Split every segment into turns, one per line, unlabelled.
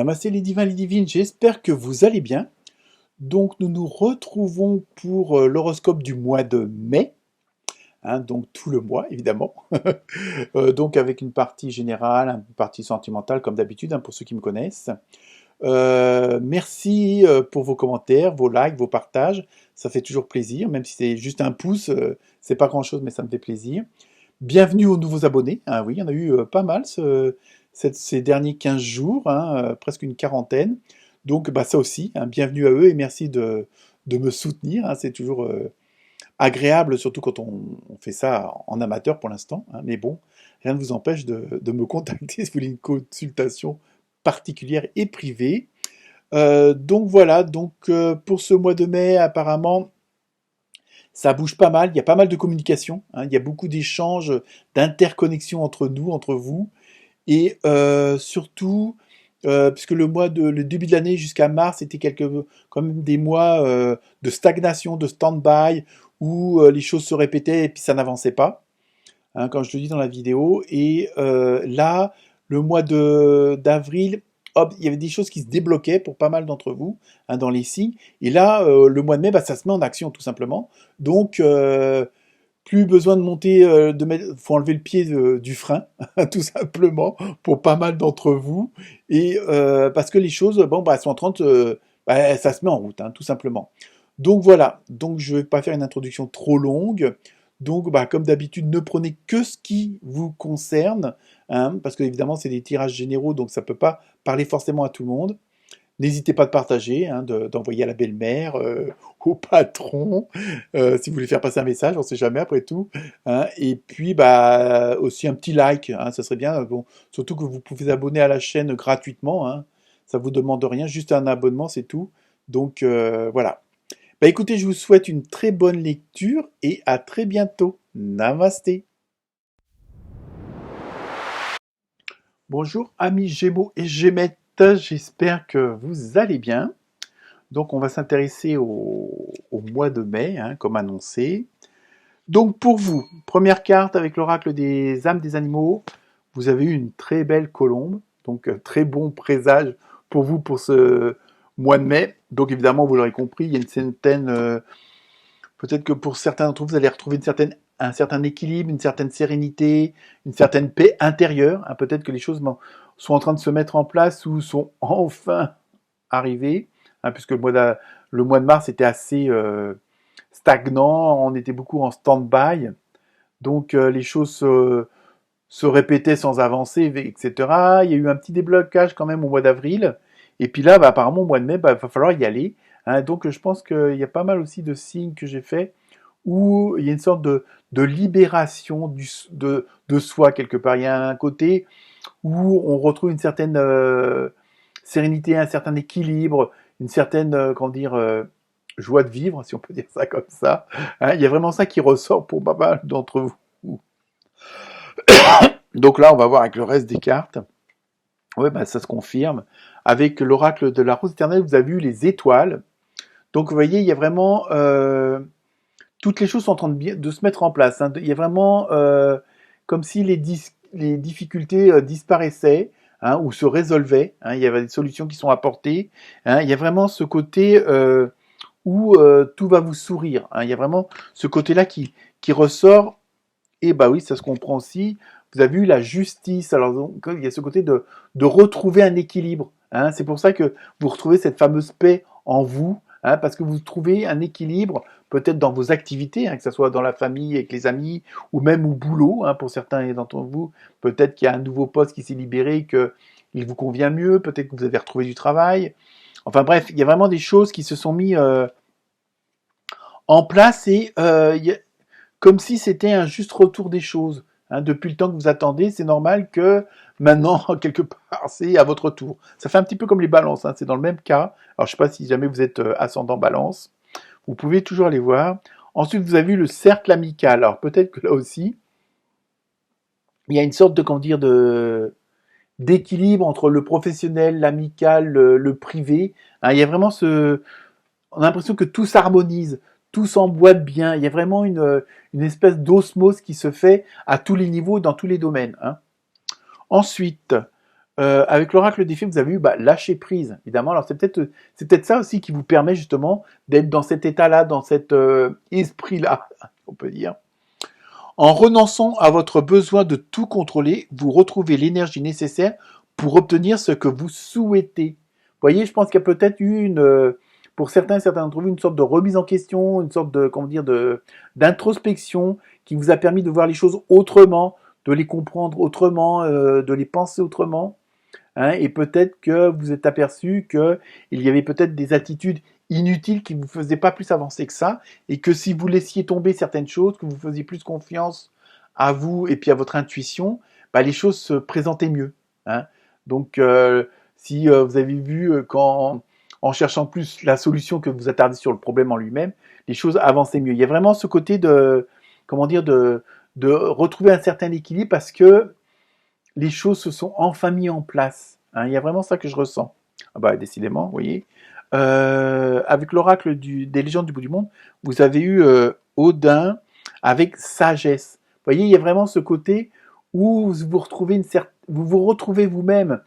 Namasté les divins, les divines, j'espère que vous allez bien. Donc nous nous retrouvons pour l'horoscope du mois de mai, hein, donc tout le mois évidemment. Donc avec une partie générale, une partie sentimentale comme d'habitude, hein, pour ceux qui me connaissent. Merci pour vos commentaires, vos likes, vos partages, ça fait toujours plaisir, même si c'est juste un pouce, c'est pas grand chose mais ça me fait plaisir. Bienvenue aux nouveaux abonnés, hein, oui, il y en a eu pas mal ces derniers 15 jours, hein, presque une quarantaine. Donc bah, ça aussi, hein, bienvenue à eux et merci de me soutenir, hein, c'est toujours agréable, surtout quand on fait ça en amateur pour l'instant, hein, mais bon, rien ne vous empêche de me contacter si vous voulez une consultation particulière et privée. Donc voilà, donc pour ce mois de mai, apparemment, ça bouge pas mal, il y a pas mal de communication, hein, il y a beaucoup d'échanges, d'interconnexions entre nous, entre vous, et surtout, puisque le début de l'année jusqu'à mars était quand même des mois de stagnation, de stand-by, où les choses se répétaient et puis ça n'avançait pas, hein, comme je le dis dans la vidéo. Et là, le mois d'avril, hop, il y avait des choses qui se débloquaient pour pas mal d'entre vous, hein, dans les signes. Et là, le mois de mai, bah, ça se met en action tout simplement. Donc, plus besoin de monter, faut enlever le pied du frein, tout simplement, pour pas mal d'entre vous. Et parce que les choses, bon, bah, sont en train de, bah, ça se met en route, hein, tout simplement. Donc voilà, donc je vais pas faire une introduction trop longue. Donc, bah, comme d'habitude, ne prenez que ce qui vous concerne, hein, parce que évidemment, c'est des tirages généraux, donc ça peut pas parler forcément à tout le monde. N'hésitez pas de partager, hein, d'envoyer à la belle-mère, au patron, si vous voulez faire passer un message, on ne sait jamais après tout, hein. Et puis bah, aussi un petit like, hein, ça serait bien. Bon, surtout que vous pouvez vous abonner à la chaîne gratuitement, hein, ça vous demande rien, juste un abonnement, c'est tout. Donc voilà. Bah écoutez, je vous souhaite une très bonne lecture et à très bientôt. Namasté. Bonjour amis Gémeaux et Gémettes, j'espère que vous allez bien. Donc on va s'intéresser au mois de mai, hein, comme annoncé. Donc pour vous, première carte avec l'oracle des âmes des animaux, vous avez eu une très belle colombe, donc très bon présage pour vous pour ce mois de mai. Donc évidemment, vous l'aurez compris, il y a une certaine, peut-être que pour certains d'entre vous, vous allez retrouver un certain équilibre, une certaine sérénité, une certaine paix intérieure, hein. Peut-être que les choses sont en train de se mettre en place ou sont enfin arrivées, hein, puisque le mois de mars était assez stagnant, on était beaucoup en stand-by, donc les choses se répétaient sans avancer, etc. Il y a eu un petit déblocage quand même au mois d'avril, et puis là, bah, apparemment au mois de mai, bah, il va falloir y aller, hein. Donc je pense qu'il y a pas mal aussi de signes que j'ai faits où il y a une sorte de libération de soi quelque part. Il y a un côté où on retrouve une certaine sérénité, un certain équilibre, une certaine, comment dire, joie de vivre, si on peut dire ça comme ça, hein. Il y a vraiment ça qui ressort pour pas mal d'entre vous. Donc là, on va voir avec le reste des cartes. Oui, bah, ça se confirme. Avec l'oracle de la rose éternelle, vous avez vu les étoiles. Donc vous voyez, il y a vraiment toutes les choses sont en train de se mettre en place, hein. Il y a vraiment comme si les difficultés disparaissaient, hein, ou se résolvaient, hein. Il y avait des solutions qui sont apportées, hein. Il y a vraiment ce côté où tout va vous sourire, hein. Il y a vraiment ce côté-là qui ressort. Et bah oui, ça se comprend aussi. Vous avez vu la justice. Alors donc, il y a ce côté de retrouver un équilibre, hein. C'est pour ça que vous retrouvez cette fameuse paix en vous, hein, parce que vous trouvez un équilibre peut-être dans vos activités, hein, que ce soit dans la famille, avec les amis, ou même au boulot, hein, pour certains d'entre vous. Peut-être qu'il y a un nouveau poste qui s'est libéré, qu'il vous convient mieux. Peut-être que vous avez retrouvé du travail. Enfin bref, il y a vraiment des choses qui se sont mises en place et comme si c'était un juste retour des choses, hein. Depuis le temps que vous attendez, c'est normal que maintenant, quelque part, c'est à votre tour. Ça fait un petit peu comme les balances, hein, c'est dans le même cas. Alors, je ne sais pas si jamais vous êtes ascendant balance, vous pouvez toujours aller voir. Ensuite, vous avez vu le cercle amical. Alors, peut-être que là aussi, il y a une sorte de, comment dire, d'équilibre entre le professionnel, l'amical, le privé, hein. Il y a vraiment on a l'impression que tout s'harmonise, tout s'emboîte bien. Il y a vraiment une espèce d'osmose qui se fait à tous les niveaux, dans tous les domaines, hein. Ensuite, Avec l'oracle des fées, vous avez eu lâcher prise, évidemment. Alors c'est peut-être ça aussi qui vous permet justement d'être dans cet état-là, dans cet esprit-là, on peut dire. En renonçant à votre besoin de tout contrôler, vous retrouvez l'énergie nécessaire pour obtenir ce que vous souhaitez. Vous voyez, je pense qu'il y a peut-être eu pour certains d'entre vous, une sorte de remise en question, une sorte de, d'introspection qui vous a permis de voir les choses autrement, de les comprendre autrement, de les penser autrement. Hein, et peut-être que vous êtes aperçu qu'il y avait peut-être des attitudes inutiles qui ne vous faisaient pas plus avancer que ça, et que si vous laissiez tomber certaines choses, que vous faisiez plus confiance à vous et puis à votre intuition, les choses se présentaient mieux. Hein. Donc, si vous avez vu qu'en cherchant plus la solution que vous attardez sur le problème en lui-même, les choses avançaient mieux. Il y a vraiment ce côté de retrouver un certain équilibre parce que les choses se sont enfin mises en place. Hein, il y a vraiment ça que je ressens. Décidément, vous voyez. Avec l'oracle des légendes du bout du monde, vous avez eu Odin avec sagesse. Vous voyez, il y a vraiment ce côté où vous vous retrouvez vous-même.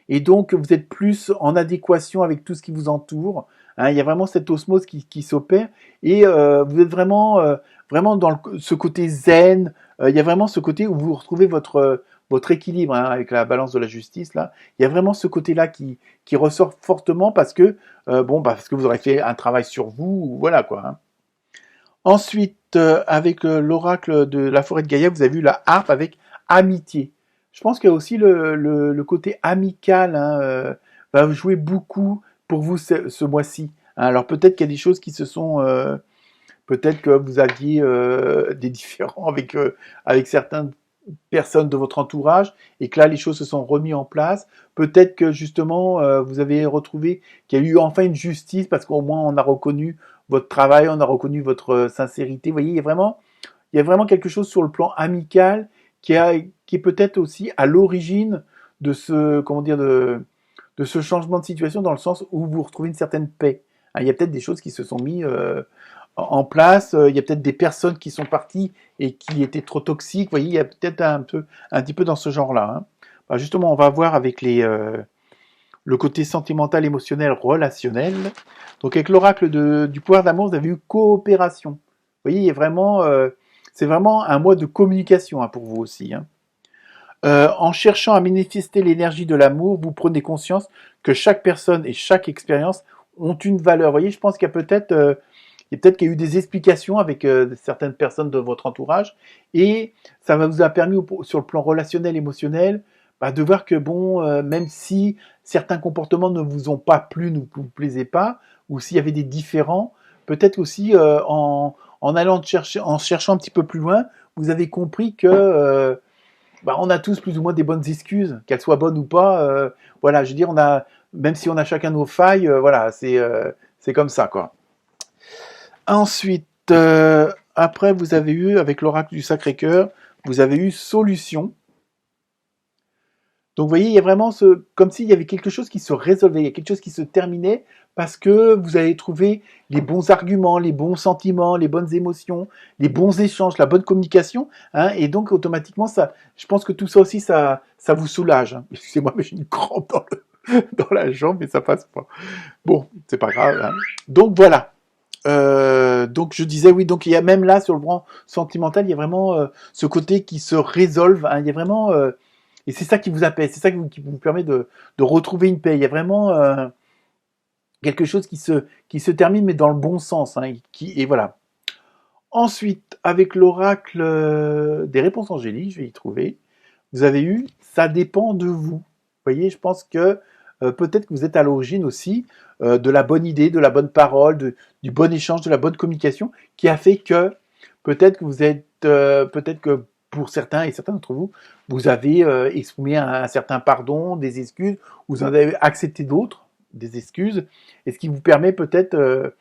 Et donc, vous êtes plus en adéquation avec tout ce qui vous entoure. Hein, il y a vraiment cette osmose qui s'opère. Et vous êtes vraiment dans ce côté zen. Il y a vraiment ce côté où vous retrouvez votre équilibre avec la balance de la justice. Là. Il y a vraiment ce côté-là qui ressort fortement parce que vous aurez fait un travail sur vous. Voilà quoi. Hein. Ensuite, avec l'oracle de la forêt de Gaïa, vous avez vu la harpe avec amitié. Je pense qu'il y a aussi le côté amical va jouer beaucoup pour vous ce mois-ci. Hein. Alors peut-être qu'il y a des choses qui se sont... peut-être que vous aviez des différends avec certaines personnes de votre entourage et que là les choses se sont remises en place. Peut-être que justement vous avez retrouvé qu'il y a eu enfin une justice parce qu'au moins on a reconnu votre travail, on a reconnu votre sincérité. Vous voyez, il y a vraiment quelque chose sur le plan amical qui est peut-être aussi à l'origine de de ce changement de situation dans le sens où vous retrouvez une certaine paix. Hein, il y a peut-être des choses qui se sont mises en place, il y a peut-être des personnes qui sont parties et qui étaient trop toxiques. Vous voyez, il y a peut-être un petit peu dans ce genre-là. Hein. Justement, on va voir avec le côté sentimental, émotionnel, relationnel. Donc avec l'oracle du pouvoir d'amour, vous avez eu coopération. Vous voyez, c'est vraiment un mois de communication pour vous aussi. Hein. En cherchant à manifester l'énergie de l'amour, vous prenez conscience que chaque personne et chaque expérience ont une valeur. Vous voyez, je pense qu'il y a peut-être qu'il y a eu des explications avec certaines personnes de votre entourage et ça vous a permis sur le plan relationnel, émotionnel, de voir que même si certains comportements ne vous ont pas plu, ne vous plaisaient pas, ou s'il y avait des différends, peut-être aussi en cherchant un petit peu plus loin, vous avez compris que on a tous plus ou moins des bonnes excuses, qu'elles soient bonnes ou pas. Voilà, je veux dire, même si on a chacun nos failles, voilà, c'est comme ça, quoi. Ensuite, après, vous avez eu, avec l'oracle du Sacré-Cœur, vous avez eu solution. Donc, vous voyez, il y a vraiment comme s'il y avait quelque chose qui se résolvait, il y a quelque chose qui se terminait parce que vous avez trouvé les bons arguments, les bons sentiments, les bonnes émotions, les bons échanges, la bonne communication. Hein, et donc, automatiquement, je pense que tout ça aussi, ça vous soulage. Hein. Excusez-moi, mais j'ai une crampe dans la jambe et ça passe pas. Bon, c'est pas grave. Hein. Donc, voilà. Donc je disais oui, donc il y a même là sur le plan sentimental, il y a vraiment ce côté qui se résolve. Hein, il y a vraiment et c'est ça qui vous apaise, c'est ça qui vous permet de retrouver une paix. Il y a vraiment quelque chose qui se termine mais dans le bon sens. Hein, et voilà. Ensuite, avec l'oracle des réponses angéliques, je vais y trouver. Vous avez eu, ça dépend de vous. Vous voyez, je pense que peut-être que vous êtes à l'origine aussi de la bonne idée, de la bonne parole, du bon échange, de la bonne communication, qui a fait que peut-être que pour certains et certains d'entre vous, vous avez exprimé un certain pardon, des excuses, vous en avez accepté d'autres, des excuses, et ce qui vous permet peut-être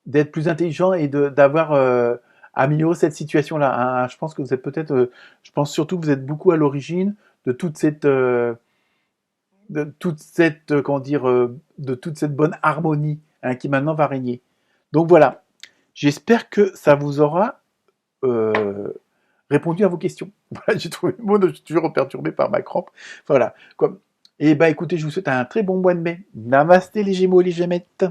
d'être plus intelligent et d'avoir amélioré cette situation-là. Hein. Je pense que vous êtes je pense surtout que vous êtes beaucoup à l'origine de toute cette de toute cette bonne harmonie qui maintenant va régner. Donc voilà, j'espère que ça vous aura répondu à vos questions. Voilà, j'ai trouvé le mot, je suis toujours perturbé par ma crampe. Voilà. Comme... Et bah écoutez, je vous souhaite un très bon mois de mai. Namasté les Gémeaux, les Gémettes.